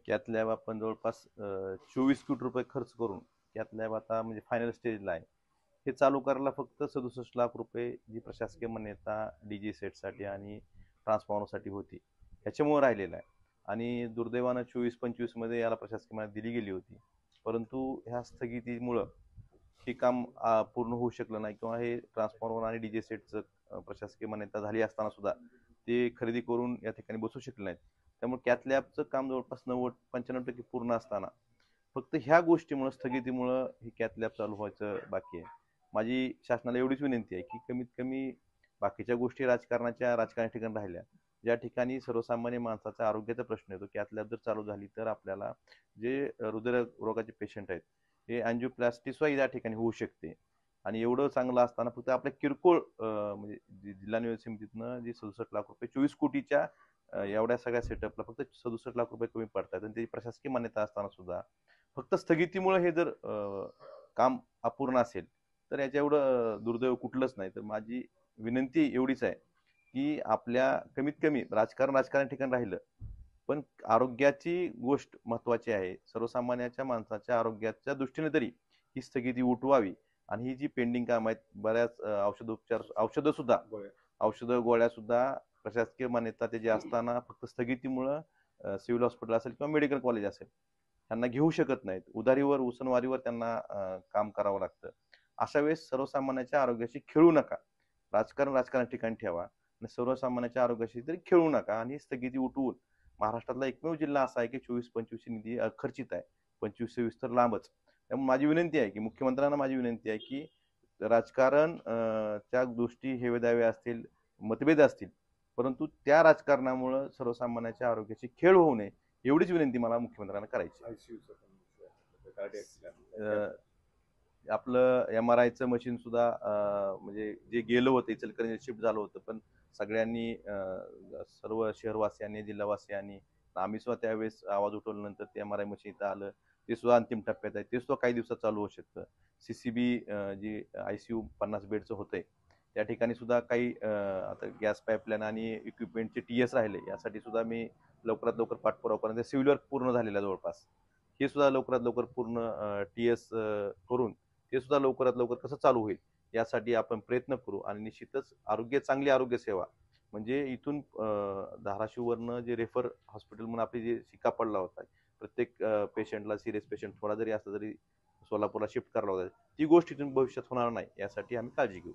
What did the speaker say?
Cath lab आपण जवळपास 24 कोटी रुपये खर्च करून कॅथ लॅब आता म्हणजे फायनल स्टेजला आहे. हे चालू करायला फक्त 67 लाख रुपये जी प्रशासकीय मान्यता डीजी सेटसाठी आणि ट्रान्सफॉर्मरसाठी होती ह्याच्यामुळे राहिलेलं आहे. आणि दुर्दैवानं 24-25 मध्ये याला प्रशासकीय मान्यता दिली गेली होती, परंतु ह्या स्थगितीमुळं हे काम पूर्ण होऊ शकलं नाही किंवा हे ट्रान्सफॉर्मर आणि डीजे सेटचं प्रशासकीय मान्यता झाली असताना सुद्धा ते खरेदी करून या ठिकाणी बसू शकले नाहीत. त्यामुळे कॅथ लॅबचं काम जवळपास 90-95% पूर्ण असताना फक्त ह्या गोष्टीमुळे स्थगितीमुळं ही कॅथ लॅब चालू व्हायचं बाकी आहे. माझी शासनाला एवढीच विनंती आहे की कमीत कमी बाकीच्या गोष्टी राजकारणी ठिकाणी राहिल्या, ज्या ठिकाणी सर्वसामान्य माणसाचा आरोग्याचा प्रश्न येतो, कॅथ लॅब जर चालू झाली तर आपल्याला जे हृदयरोगाचे पेशंट आहेत हे अँजिओप्लास्टी सुद्धा या ठिकाणी होऊ शकते. आणि एवढं चांगलं असताना फक्त आपल्या किरकोळ म्हणजे जिल्हा नियोजन समितीतनं जी 67 लाख रुपये 24 कोटीच्या एवढ्या सगळ्या सेटअपला फक्त 67 लाख रुपये कमी पडतात आणि त्याची प्रशासकीय मान्यता असताना सुद्धा फक्त स्थगितीमुळे हे जर काम अपूर्ण असेल तर याच्या एवढं दुर्दैव कुठलंच नाही. तर माझी विनंती एवढीच आहे की आपल्या कमीत कमी राजकारण ठिकाणी राहिलं, पण आरोग्याची गोष्ट महत्वाची आहे. सर्वसामान्याच्या माणसाच्या आरोग्याच्या दृष्टीने तरी ही स्थगिती उठवावी आणि ही जी पेंडिंग काम आहेत, बऱ्याच औषधं गोळ्या सुद्धा प्रशासकीय मान्यता त्याची असताना फक्त स्थगितीमुळं सिव्हिल हॉस्पिटल असेल किंवा मेडिकल कॉलेज असेल त्यांना घेऊ शकत नाहीत. उधारीवर उसनवारीवर त्यांना काम करावं लागतं. अशा वेळेस सर्वसामान्याच्या आरोग्याशी खेळू नका. राजकारण ठिकाणी ठेवा आणि सर्वसामान्याच्या आरोग्याशी तरी खेळू नका आणि स्थगिती उठवून महाराष्ट्रातला एकमेव जिल्हा असा आहे की 24-25 निधी खर्चित आहे, 25-26 तर लांबच. त्यामुळे माझी विनंती आहे की मुख्यमंत्र्यांना माझी विनंती आहे की राजकारण च्या गोष्टी हेवेदावे असतील, मतभेद असतील, परंतु त्या राजकारणामुळे सर्वसामान्याच्या आरोग्याची खेळ होऊ नये एवढीच विनंती मला मुख्यमंत्र्यांना करायची. आपलं MRIचं मशीन सुद्धा म्हणजे जे गेलं होतं इचलकरंजी शिफ्ट झालं होतं, पण सगळ्यांनी सर्व शहरवासियांनी जिल्हावासियांनी आम्ही सुद्धा त्यावेळेस आवाज उठवल्यानंतर ते MRI मशीन इथं आलं. ते सुद्धा अंतिम टप्प्यात आहे, ते सुद्धा काही दिवसात चालू होऊ शकतं. CCB जी ICU 50 बेडचं होतंय त्या ठिकाणी सुद्धा काही आता गॅस पाईपलाईन आणि इक्विपमेंटचे TS राहिले, यासाठी सुद्धा मी लवकरात लवकर पाठपुरावा करून सिव्हिल वर्क पूर्ण झालेला जवळपास हे सुद्धा लवकरात लवकर पूर्ण TS करून ते सुद्धा लवकरात लवकर कसं चालू होईल यासाठी आपण प्रयत्न करू. आणि निश्चितच चांगली आरोग्य सेवा म्हणजे इथून धाराशिववरनं जे रेफर हॉस्पिटल म्हणून आपली जे शिक्का पडला होता, प्रत्येक पेशंटला सिरियस पेशंट थोडा जरी असला तरी सोलापूरला शिफ्ट करायला होता, ती गोष्ट इथून भविष्यात होणार नाही यासाठी आम्ही काळजी घेऊ.